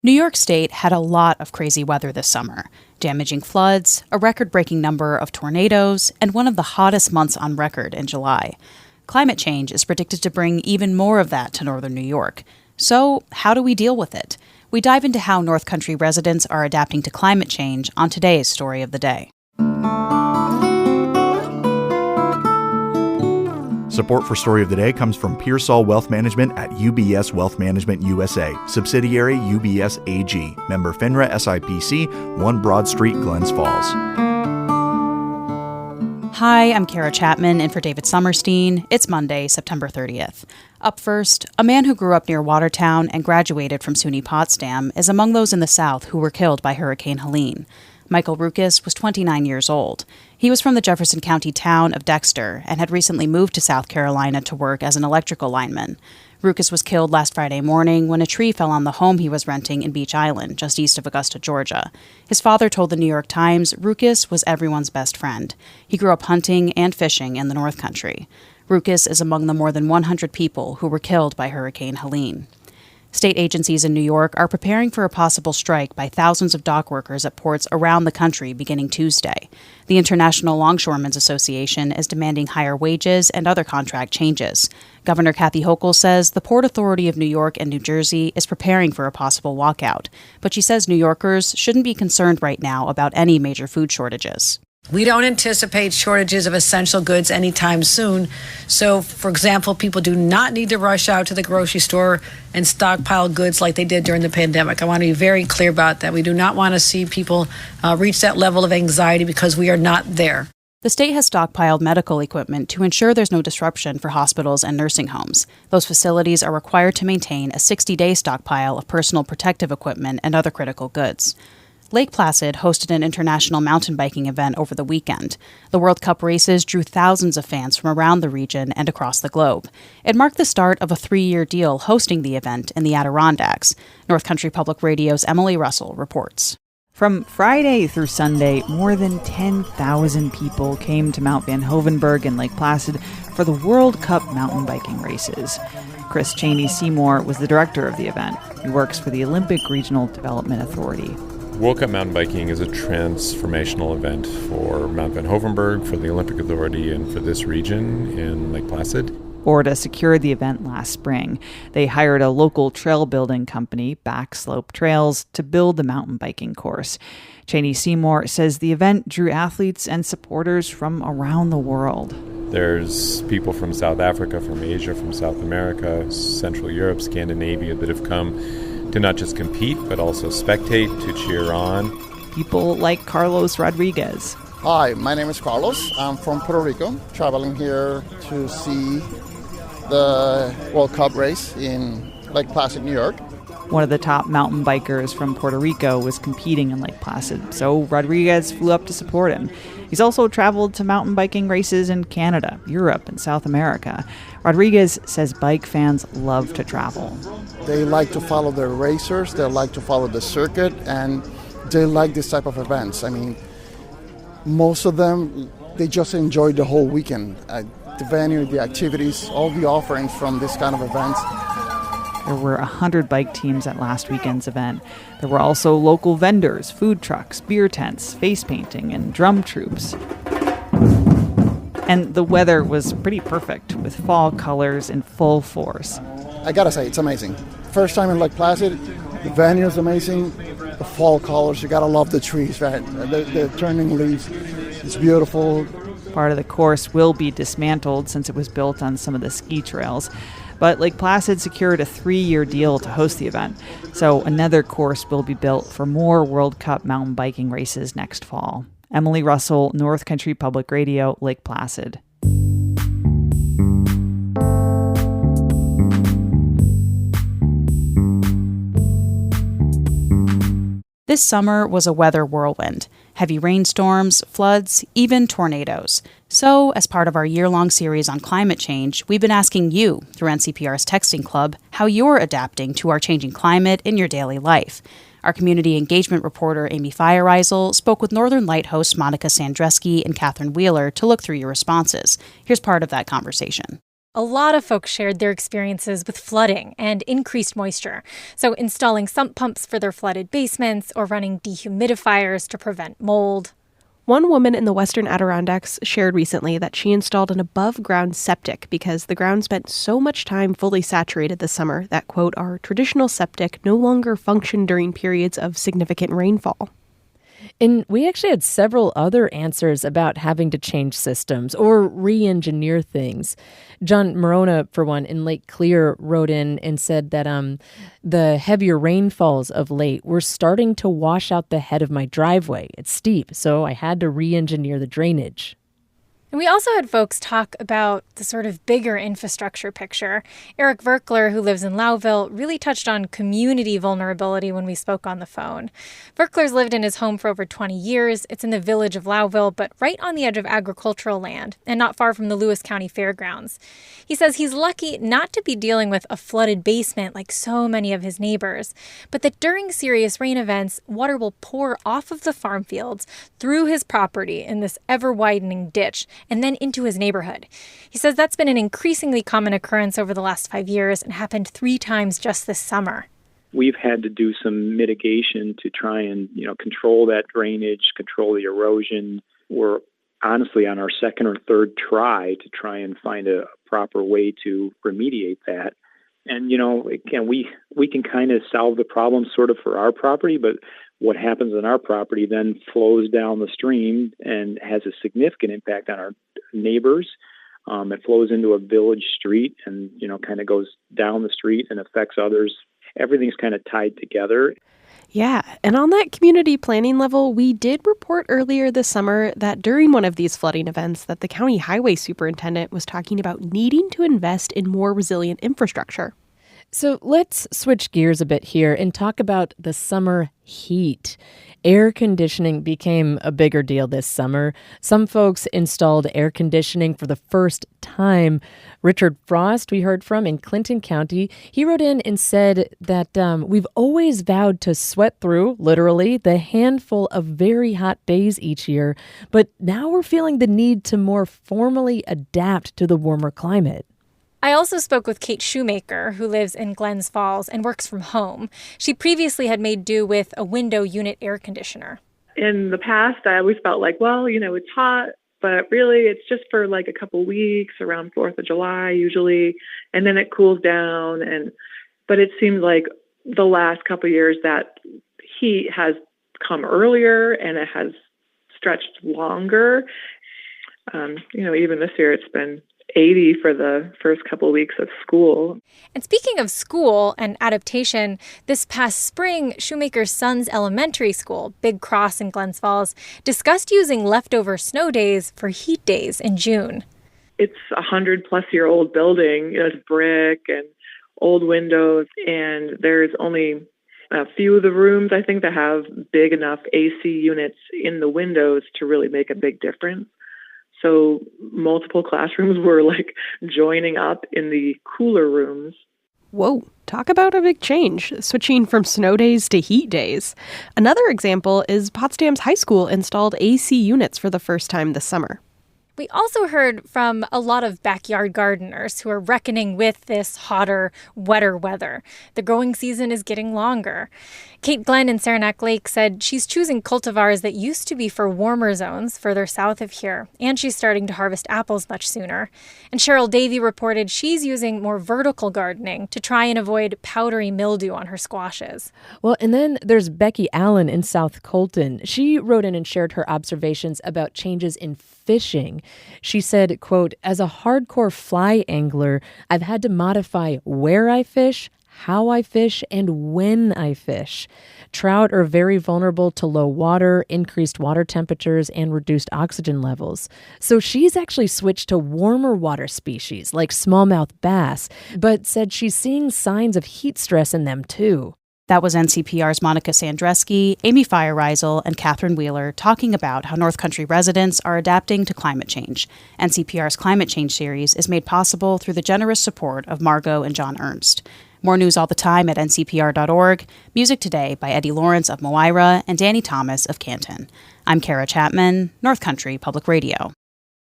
New York State had a lot of crazy weather this summer, damaging floods, a record-breaking number of tornadoes, and one of the hottest months on record in July. Climate change is predicted to bring even more of that to northern New York. So, how do we deal with it? We dive into how North Country residents are adapting to climate change on today's Story of the Day. Support for Story of the Day comes from Pearsall Wealth Management at UBS Wealth Management USA, subsidiary UBS AG, member FINRA SIPC, 1 Broad Street, Glens Falls. Hi, I'm Kara Chapman, and for David Summerstein, it's Monday, September 30th. Up first, a man who grew up near Watertown and graduated from SUNY Potsdam is among those in the South who were killed by Hurricane Helene. Michael Rukas was 29 years old. He was from the Jefferson County town of Dexter and had recently moved to South Carolina to work as an electrical lineman. Rukas was killed last Friday morning when a tree fell on the home he was renting in Beach Island, just east of Augusta, Georgia. His father told the New York Times Rukas was everyone's best friend. He grew up hunting and fishing in the North Country. Rukas is among the more than 100 people who were killed by Hurricane Helene. State agencies in New York are preparing for a possible strike by thousands of dock workers at ports around the country beginning Tuesday. The International Longshoremen's Association is demanding higher wages and other contract changes. Governor Kathy Hochul says the Port Authority of New York and New Jersey is preparing for a possible walkout, but she says New Yorkers shouldn't be concerned right now about any major food shortages. We don't anticipate shortages of essential goods anytime soon. So, for example, people do not need to rush out to the grocery store and stockpile goods like they did during the pandemic. I want to be very clear about that. We do not want to see people reach that level of anxiety because we are not there. The state has stockpiled medical equipment to ensure there's no disruption for hospitals and nursing homes. Those facilities are required to maintain a 60-day stockpile of personal protective equipment and other critical goods. Lake Placid hosted an international mountain biking event over the weekend. The World Cup races drew thousands of fans from around the region and across the globe. It marked the start of a 3-year deal hosting the event in the Adirondacks. North Country Public Radio's Emily Russell reports. From Friday through Sunday, more than 10,000 people came to Mount Van Hoevenberg in Lake Placid for the World Cup mountain biking races. Chris Cheney Seymour was the director of the event. He works for the Olympic Regional Development Authority. World Cup mountain biking is a transformational event for Mount Van Hoevenberg, for the Olympic Authority, and for this region in Lake Placid. Orta secured the event last spring. They hired a local trail building company, Backslope Trails, to build the mountain biking course. Cheney Seymour says the event drew athletes and supporters from around the world. There's people from South Africa, from Asia, from South America, Central Europe, Scandinavia that have come to not just compete, but also spectate, to cheer on. People like Carlos Rodriguez. Hi, my name is Carlos. I'm from Puerto Rico, traveling here to see the World Cup race in Lake Placid, New York. One of the top mountain bikers from Puerto Rico was competing in Lake Placid, so Rodriguez flew up to support him. He's also traveled to mountain biking races in Canada, Europe, and South America. Rodriguez says bike fans love to travel. They like to follow the racers, they like to follow the circuit, and they like this type of events. I mean, most of them, they just enjoy the whole weekend. The venue, the activities, all the offerings from this kind of events. There were 100 bike teams at last weekend's event. There were also local vendors, food trucks, beer tents, face painting, and drum troops. And the weather was pretty perfect, with fall colors in full force. I gotta say, it's amazing. First time in Lake Placid, the venue is amazing. The fall colors, you gotta love the trees, right? The turning leaves, it's beautiful. Part of the course will be dismantled since it was built on some of the ski trails. But Lake Placid secured a 3-year deal to host the event, so another course will be built for more World Cup mountain biking races next fall. Emily Russell, North Country Public Radio, Lake Placid. This summer was a weather whirlwind. Heavy rainstorms, floods, even tornadoes. So, as part of our year-long series on climate change, we've been asking you, through NCPR's Texting Club, how you're adapting to our changing climate in your daily life. Our community engagement reporter, Amy Feiereisel, spoke with Northern Light hosts Monica Sandreski and Catherine Wheeler to look through your responses. Here's part of that conversation. A lot of folks shared their experiences with flooding and increased moisture, so installing sump pumps for their flooded basements or running dehumidifiers to prevent mold. One woman in the Western Adirondacks shared recently that she installed an above-ground septic because the ground spent so much time fully saturated this summer that, quote, our traditional septic no longer functioned during periods of significant rainfall. And we actually had several other answers about having to change systems or re-engineer things. John Morona, for one, in Lake Clear, wrote in and said that the heavier rainfalls of late were starting to wash out the head of my driveway. It's steep, so I had to re-engineer the drainage. And we also had folks talk about the sort of bigger infrastructure picture. Eric Verkler, who lives in Lowville, really touched on community vulnerability when we spoke on the phone. Verkler's lived in his home for over 20 years. It's in the village of Lowville, but right on the edge of agricultural land and not far from the Lewis County Fairgrounds. He says he's lucky not to be dealing with a flooded basement like so many of his neighbors, but that during serious rain events, water will pour off of the farm fields through his property in this ever-widening ditch and then into his neighborhood. He says that's been an increasingly common occurrence over the last 5 years and happened 3 times just this summer. We've had to do some mitigation to try and, control that drainage, control the erosion. We're honestly on our second or third try to try and find a proper way to remediate that. And, again, we can kind of solve the problem sort of for our property, but what happens on our property then flows down the stream and has a significant impact on our neighbors. It flows into a village street and, kind of goes down the street and affects others. Everything's kind of tied together. Yeah, and on that community planning level, we did report earlier this summer that during one of these flooding events that the county highway superintendent was talking about needing to invest in more resilient infrastructure. So let's switch gears a bit here and talk about the summer heat. Air conditioning became a bigger deal this summer. Some folks installed air conditioning for the first time. Richard Frost, we heard from in Clinton County, he wrote in and said that we've always vowed to sweat through, literally, the handful of very hot days each year, but now we're feeling the need to more formally adapt to the warmer climate. I also spoke with Kate Shoemaker, who lives in Glens Falls and works from home. She previously had made do with a window unit air conditioner. In the past, I always felt like, it's hot, but really it's just for like a couple weeks around 4th of July usually, and then it cools down. But it seems like the last couple of years that heat has come earlier and it has stretched longer. Even this year it's been 80 for the first couple of weeks of school. And speaking of school and adaptation, this past spring, Shoemaker's son's elementary school, Big Cross in Glens Falls, discussed using leftover snow days for heat days in June. It's a 100-plus-year-old building. It's brick and old windows, and there's only a few of the rooms, I think, that have big enough AC units in the windows to really make a big difference. So multiple classrooms were like joining up in the cooler rooms. Whoa, talk about a big change, switching from snow days to heat days. Another example is Potsdam's high school installed AC units for the first time this summer. We also heard from a lot of backyard gardeners who are reckoning with this hotter, wetter weather. The growing season is getting longer. Kate Glenn in Saranac Lake said she's choosing cultivars that used to be for warmer zones further south of here, and she's starting to harvest apples much sooner. And Cheryl Davey reported she's using more vertical gardening to try and avoid powdery mildew on her squashes. Well, and then there's Becky Allen in South Colton. She wrote in and shared her observations about changes in fishing. She said, quote, as a hardcore fly angler, I've had to modify where I fish, how I fish, and when I fish. Trout are very vulnerable to low water, increased water temperatures, and reduced oxygen levels. So she's actually switched to warmer water species like smallmouth bass, but said she's seeing signs of heat stress in them too. That was NCPR's Monica Sandreski, Amy Feiereisel, and Catherine Wheeler talking about how North Country residents are adapting to climate change. NCPR's Climate Change series is made possible through the generous support of Margot and John Ernst. More news all the time at ncpr.org. Music today by Eddie Lawrence of Moira and Danny Thomas of Canton. I'm Kara Chapman, North Country Public Radio.